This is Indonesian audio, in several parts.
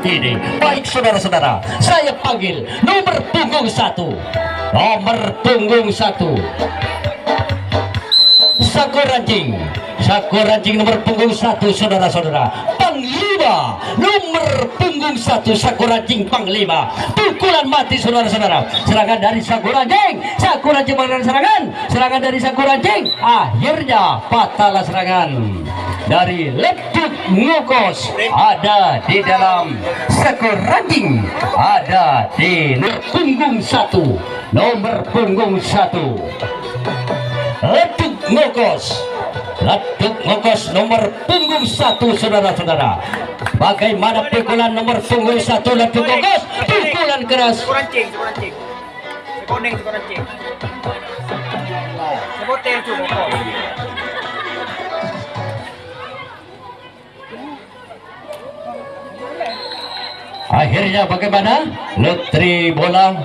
ini. Baik saudara-saudara, saya panggil nomor punggung 1. Nomor punggung 1 Sakoranjing. Sakoranjing nomor punggung 1 saudara-saudara. Panglima nomor punggung 1 Sakoranjing Panglima. Pukulan mati saudara-saudara. Serangan dari Sakoranjing. Sakoranjing mengalami serangan. Serangan dari Sakoranjing. Akhirnya patahlah serangan dari Leduk Ngokos. Ada di dalam Sakoranjing. Ada di punggung 1. Nomor punggung 1 Leduk Ngokos. Leduk Ngokos nomor punggung 1 saudara-saudara. Bagaimana pukulan nomor punggung 1 Leduk Ngokos? Pukulan keras. Sakoranjing. Sakoning Sakoranjing. Saboter juga. Akhirnya bagaimana? Lutri bola.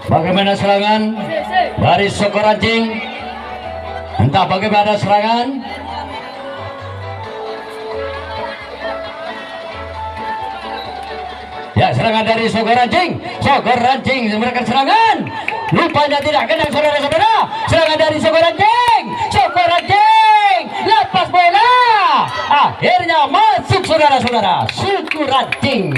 Bagaimana serangan dari Sakoranjing? Entah bagaimana serangan. Ya, serangan dari Sakoranjing. Sakoranjing memberikan serangan. Rupanya tidak kena saudara-saudara. Serangan dari Sakoranjing. Sakoranjing lepas bola. Akhirnya masuk saudara-saudara. Sakoranjing.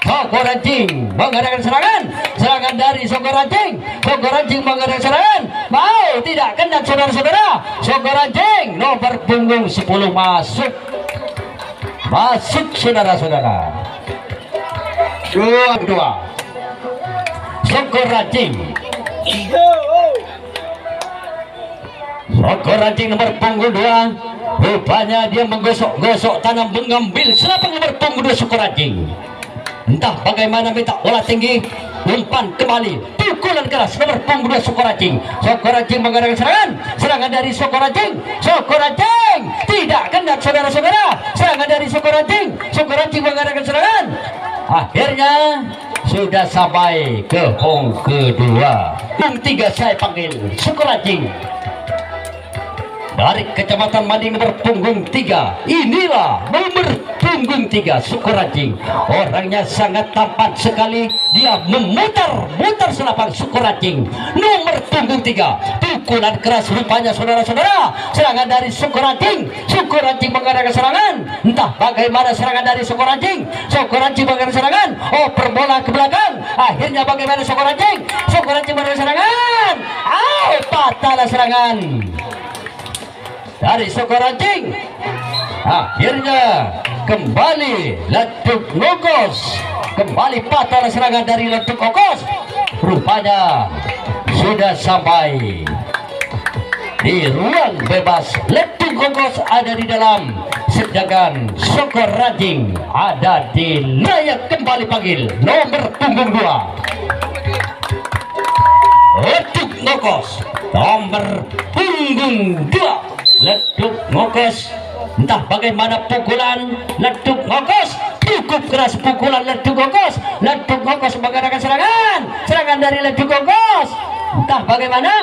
Sakoranjing mengadakan serangan. Serangan dari Sakoranjing. Sakoranjing mengadakan serangan. Mau tidak kena saudara-saudara. Sakoranjing nomor punggung 10 masuk. Masuk saudara-saudara. Dua Sakoranjing. Sakoranjing nomor punggung 2. Rupanya dia menggosok-gosok tanah, mengambil selapang nomor punggung 2 Sakoranjing. Entah bagaimana minta bola tinggi, umpan kembali, pukulan keras nomor punggung 2 Sakoranjing. Sakoranjing mengadakan serangan. Serangan dari Sakoranjing. Sakoranjing tidak kena saudara-saudara. Serangan dari Sakoranjing. Sakoranjing mengadakan serangan. Akhirnya sudah sampai ke hong kedua. Hong 3 saya panggil Sakoranjing dari Kecamatan Mading nomor punggung 3. Inilah nomor punggung 3 Sakoranjing. Orangnya sangat tampan sekali. Dia memutar selapang Sakoranjing. Nomor punggung 3. Pukulan keras rupanya saudara-saudara. Serangan dari Sakoranjing. Sakoranjing mengadakan serangan. Entah bagaimana serangan dari Sakoranjing. Sakoranjing mengadakan serangan. Oper bola ke belakang. Akhirnya bagaimana Sakoranjing. Sakoranjing mengadakan serangan. Patahlah serangan dari Sakoranjing. Akhirnya kembali Leduk Ngokos. Kembali patah serangan dari Leduk Ngokos. Rupanya sudah sampai di ruang bebas. Leduk Ngokos ada di dalam, sedangkan Sakoranjing ada di layak. Kembali panggil nomor punggung 2 Leduk Ngokos. Nomor punggung 2 Leduk Ngokos. Entah bagaimana pukulan Leduk Ngokos. Cukup keras pukulan Leduk Ngokos. Leduk Ngokos mengadakan serangan. Serangan dari Leduk Ngokos. Entah bagaimana.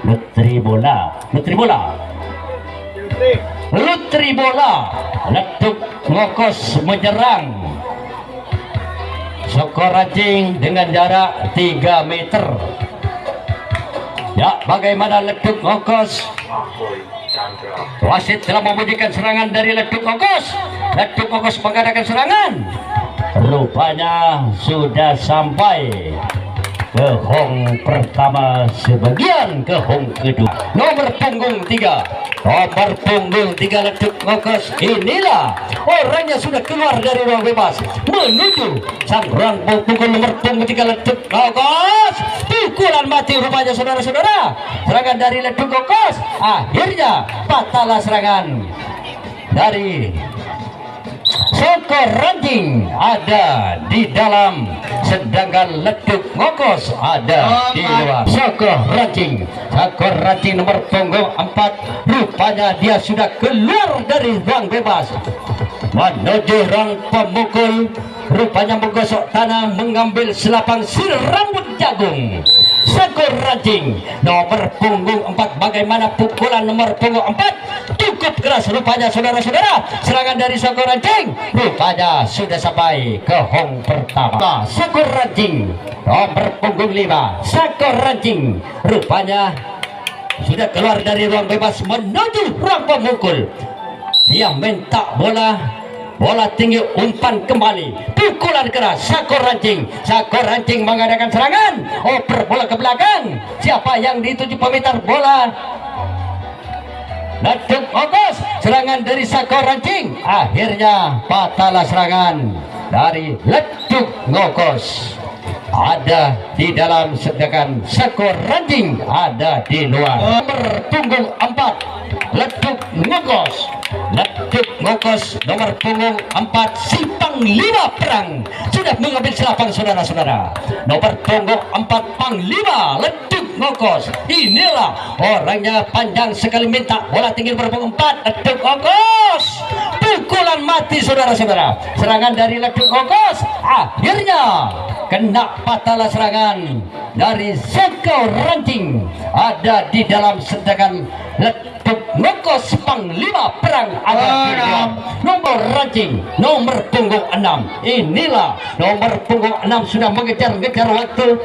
Lutri bola. Lutri bola. Leduk Ngokos menyerang Sakoranjing dengan jarak 3 meter. Ya, bagaimana Leduk Ngokos? Wasit telah membunyikan serangan dari Leduk Ngokos. Leduk Ngokos mengadakan serangan. Rupanya sudah sampai ke hong pertama, sebagian ke hong kedua. Nomor punggung 3. Nomor punggung 3 Leduk Ngokos. Inilah orangnya sudah keluar dari ruang bebas menuju sang ruang punggung nomor punggung 3 Leduk Ngokos. Pukulan mati rupanya saudara-saudara. Serangan dari Leduk Ngokos. Akhirnya patahlah serangan dari Sakoranjing ada di dalam, sedangkan Leduk Ngokos ada di luar. Sakoranjing nomor punggung 4. Rupanya dia sudah keluar dari ruang bebas menuju ruang pemukul. Rupanya menggosok tanah, mengambil selapang sir rambut jagung. Sakorancing nomor punggung 4. Bagaimana pukulan nomor punggung 4? Cukup keras rupanya saudara-saudara. Serangan dari Sakorancing rupanya sudah sampai ke hong pertama. Sakorancing nomor punggung 5. Sakorancing rupanya sudah keluar dari ruang bebas menuju ruang pemukul. Dia minta bola tinggi, umpan kembali, pukulan keras. Sakorancing mengadakan serangan, oper bola ke belakang. Siapa yang dituju pemintar bola? Letuk Ngokos, serangan dari Sakorancing. Akhirnya patahlah serangan dari Letuk Ngokos. Ada di dalam, sedangkan Sakorancing ada di luar. Nomor punggung 4 Letuk Ngokos nomor punggung 4 si Panglima Perang sudah mengambil selapang saudara-saudara. Nomor punggung 4 Panglima Letuk Ngokos, inilah orangnya, panjang sekali, minta bola tinggi nomor punggung 4 Letuk Ngokos. Pukulan mati saudara-saudara. Serangan dari Letuk Ngokos akhirnya kena, patahlah serangan dari Sakorancing ada di dalam, sedangkan Letuk Ngokos Panglima Perang ada di dalam. Nomor rancing nomor punggung 6, inilah nomor punggung 6 sudah mengejar-ngejar waktu,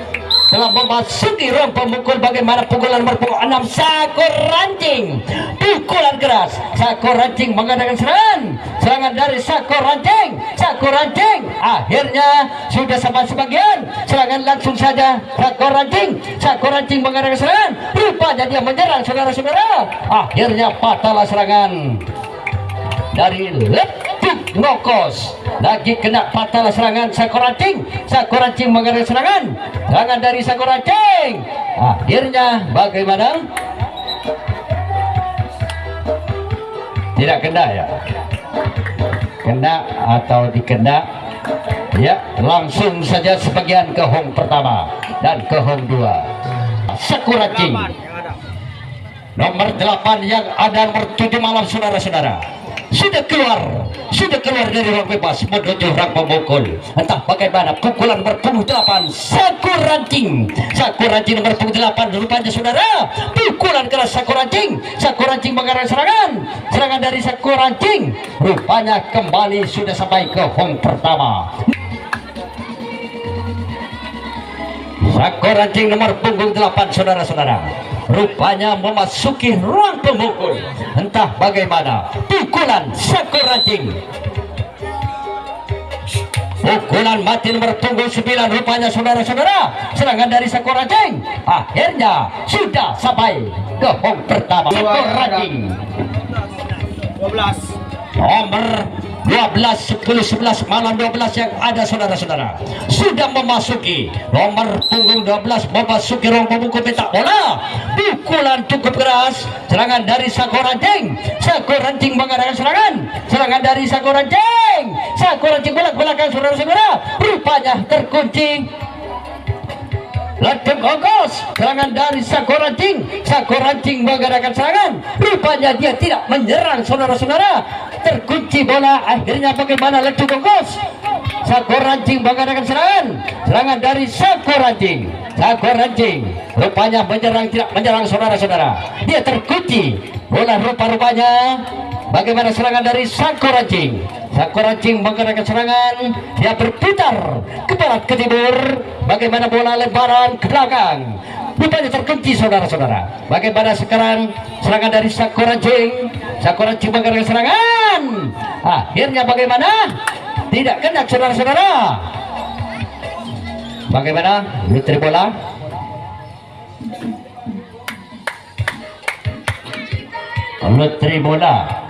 telah memasuki ruang pemukul. Bagaimana pukulan nomor punggung 6 Sakorancing, pukulan keras. Sakorancing mengadakan serangan dari Sakorancing akhirnya sudah sampai sebagian. Serangan langsung saja Sakorancing mengadakan serangan, rupanya dia menyerang saudara-saudara. Akhirnya patahlah serangan dari Letuk Ngokos. Lagi kena, patahlah serangan Sakorancing mengadakan serangan dari Sakorancing. Akhirnya bagaimana? Tidak kena ya? Kena atau dikena? Ya, langsung saja sebagian ke hong pertama dan ke hong 2. Sakorancing nomor 8 yang ada nomor 7 malam saudara-saudara sudah keluar dari ruang bebas menuju ruang pemukul. Entah bagaimana pukulan nomor punggung 8 Sakorancing nomor punggung 8 rupanya saudara, pukulan keras Sakorancing mengadakan serangan dari Sakorancing rupanya kembali sudah sampai ke hong pertama. Sakorancing nomor punggung 8 saudara-saudara rupanya memasuki ruang pemukul. Entah bagaimana pukulan Sakorancing, pukulan mati nomor punggung 9 rupanya saudara-saudara. Serangan dari Sakorancing akhirnya sudah sampai ke hong pertama. Sakorancing 12 nomor 12, 10, 11 malam 12 yang ada saudara-saudara sudah memasuki nomor punggung 12, memasuki ruang pemukul petak bola. Pukulan cukup keras, serangan dari Sakorancing mengadakan serangan dari Sakorancing belak-belakan saudara-saudara, rupanya terkunci. Letuk Ngokos, serangan dari Sakorancing mengadakan serangan, rupanya dia tidak menyerang saudara-saudara, terkunci bola. Akhirnya bagaimana Letuk Ngokos? Sakorancing mengadakan serangan dari Sakorancing rupanya tidak menyerang saudara-saudara, dia terkunci bola rupanya. Bagaimana serangan dari Sakorancing mengadakan serangan, dia berputar ke barat ke timur. Bagaimana bola lebaran ke belakang, rupanya terkunci saudara-saudara. Bagaimana sekarang serangan dari Sakorancing mengadakan serangan, akhirnya bagaimana? Tidak kena saudara-saudara. Bagaimana Mitri bola? Mitri bola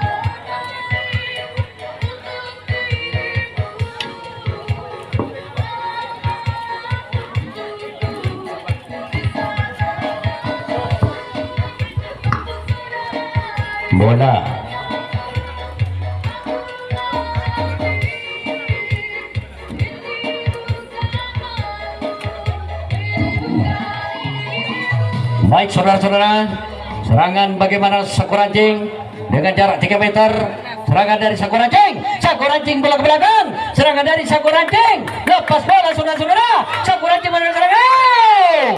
baik saudara-saudara. Serangan bagaimana Sakorancing dengan jarak 3 meter. Serangan dari Sakorancing bola ke belakang. Serangan dari Sakorancing, lepas bola saudara-saudara. Sakorancing melakukan serangan.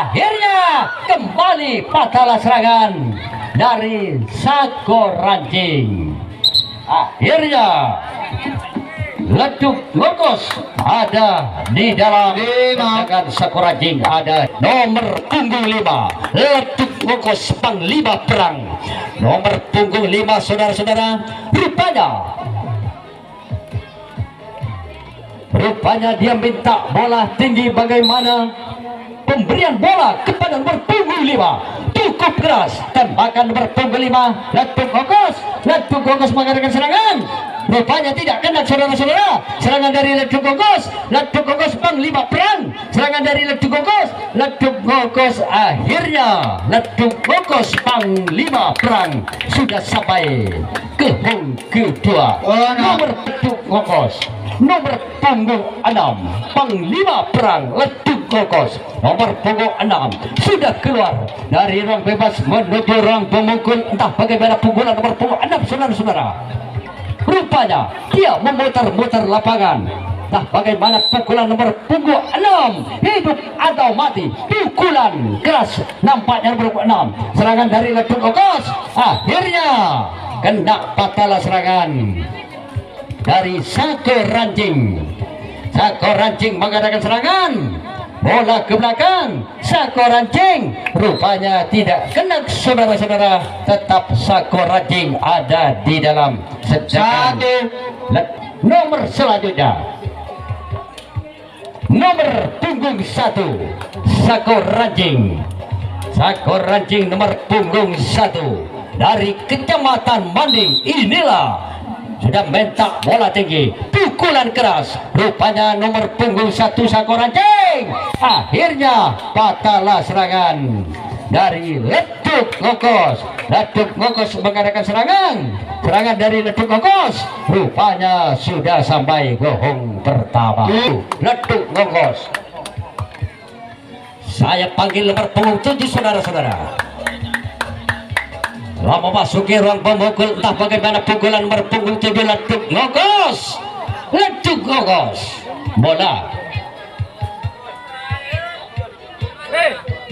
Akhirnya kembali patahlah serangan dari Sakor Ranting. Akhirnya Leduk Ngokos ada di dalam dengan Sakor Ranting, ada nomor punggung 5 Leduk Ngokos Panglima Perang. Nomor punggung 5 saudara-saudara, rupanya dia minta bola tinggi. Bagaimana pemberian bola kepada nomor punggung 5, cukup keras. Tembakan nomor punggung 5 Leduk Ngokos mengadakan serangan. Rupanya tidak kena saudara-saudara. Serangan dari Leduk Ngokos Panglima Perang. Serangan dari Leduk Ngokos. Akhirnya Leduk Ngokos Panglima Perang sudah sampai ke home kedua. Nomor Leduk Ngokos, nomor punggung 6 Panglima Perang Leduk Ngokos, nomor punggung 6 sudah keluar dari ruang bebas menuju ruang pemukul. Entah bagaimana pukulan nomor punggung 6 saudara-saudara. Rupanya dia memutar-mutar lapangan. Nah, bagaimana pukulan nomor punggung 6, hidup atau mati, pukulan keras nampaknya nomor 6. Serangan dari Leduk Ngokos, akhirnya kena patahlah serangan dari Sakor Ranting. Sakor Ranting mengadakan serangan, bola ke belakang. Sakor Ranting rupanya tidak kena saudara-saudara. Tetap Sakor Ranting ada di dalam. Sedangkan nomor selanjutnya, nomor punggung 1 Sakor Ranting nomor punggung 1 dari Kecamatan Manding. Inilah sudah minta bola tinggi, pukulan keras. Rupanya nomor punggung 1 Sakor Ranting. Akhirnya patahlah serangan dari Leduk Ngokos. Leduk Ngokos mengadakan serangan dari Leduk Ngokos. Rupanya sudah sampai ke home pertama. Leduk Ngokos. Saya panggil nomor punggung 7 saudara-saudara. Setelah memasuki ruang pemukul, entah bagaimana pukulan nomor punggung 7 Leduk Ngokos. Bola.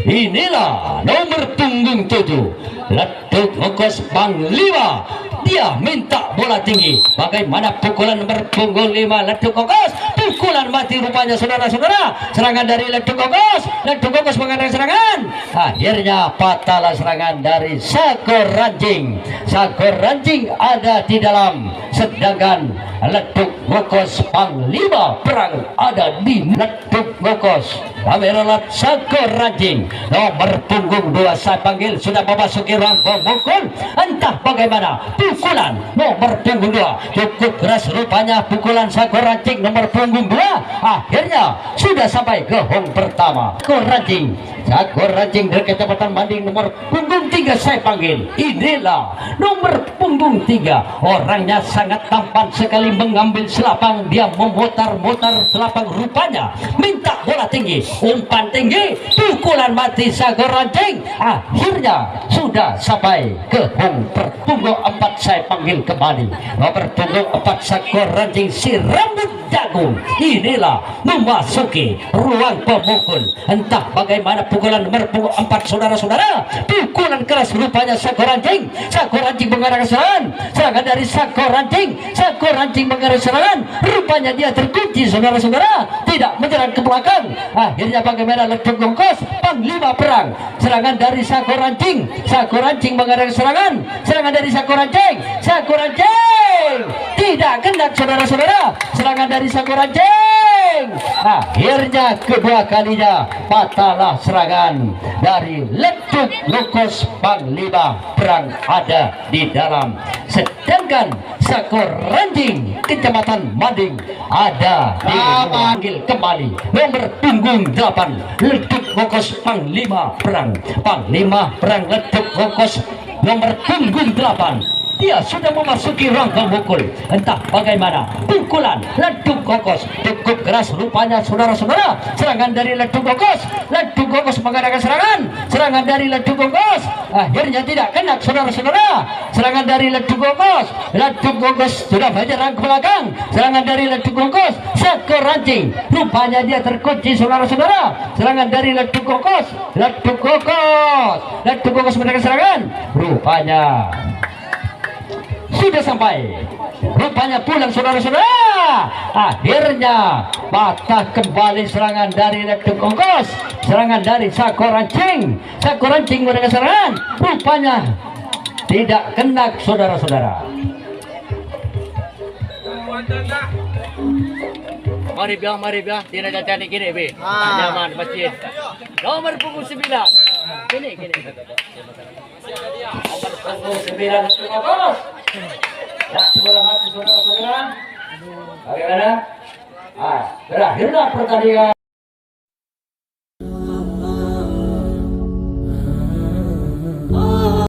Inilah nomor punggung 7 Leduk Ngokos Panglima. Dia minta bola tinggi. Bagaimana pukulan nomor punggung 5 Leduk Ngokos? Pukulan mati rupanya saudara-saudara. Serangan dari Leduk Ngokos mengadakan serangan. Akhirnya patahlah serangan dari Sakor Ranting. Sakor Ranting ada di dalam, sedangkan Leduk Ngokos Panglima Perang ada di Leduk Ngokos. Kameralat Sakor Ranting nomor punggung 2 saya panggil sudah memasuki ruang pemukul. Entah bagaimana pukulan nomor punggung 2 cukup keras rupanya. Pukulan Sakor Ranting nomor punggung 2 akhirnya sudah sampai ke home pertama. Sakor Ranting dari Kecamatan Manding nomor punggung 3 saya panggil. Inilah nomor punggung 3. Orangnya sangat tampan sekali mengambil selapang. Dia memutar-mutar selapang, rupanya minta bola tinggi, umpan tinggi, pukulan mati Sakor Ranting. Akhirnya sudah sampai ke home punggung 4 saya panggil kembali. Nomor punggung 4 Sakor Ranting si rambut jagung. Inilah memasuki ruang pemukul. Entah bagaimana pukulan nomor punggung 4 saudara-saudara. Pukulan keras rupanya Sakor Ranting. Sakor Ranting mengadakan serangan dari Sakor Ranting mengadakan serangan. Rupanya dia terkunci saudara-saudara, tidak menyerang ke belakang. Akhirnya bagaimana Leduk Ngokos Panglima Perang. Serangan dari Sakor Ranting mengadakan serangan dari Sakor Ranting tidak kena saudara-saudara. Serangan dari Sakor Ranting. Akhirnya kedua kalinya patahlah serangan dari Leduk Ngokos Panglima Perang ada di dalam, sedangkan Sakor Ranting Kecamatan Manding ada di panggil kembali nomor punggung 8 Leduk Ngokos Panglima Perang Leduk Ngokos nomor punggung 8. dia sudah memasuki rangka pukul. Entah bagaimana pukulan Leduk Kokos cukup keras rupanya saudara-saudara. Serangan dari Leduk Kokos mengadakan serangan dari Leduk Kokos akhirnya tidak kena saudara-saudara. Serangan dari Leduk Kokos sudah banyak rangka belakang. Serangan dari Leduk Kokos skor ranting rupanya dia terkunci saudara-saudara. Serangan dari Leduk Kokos mengadakan serangan rupanya sudah sampai, rupanya pulang saudara-saudara. Akhirnya patah kembali serangan dari Leduk Kokos. Serangan dari Sakorancing mengadakan serangan rupanya tidak kena saudara-saudara. Mari biar tidak jadi gini be. Nyaman masjid. Nomor punggung 9. Gini. Nomor punggung 9 Leduk Kokos. Ya, bola mati saudara-saudara. Bagaimana? Berakhirlah pertandingan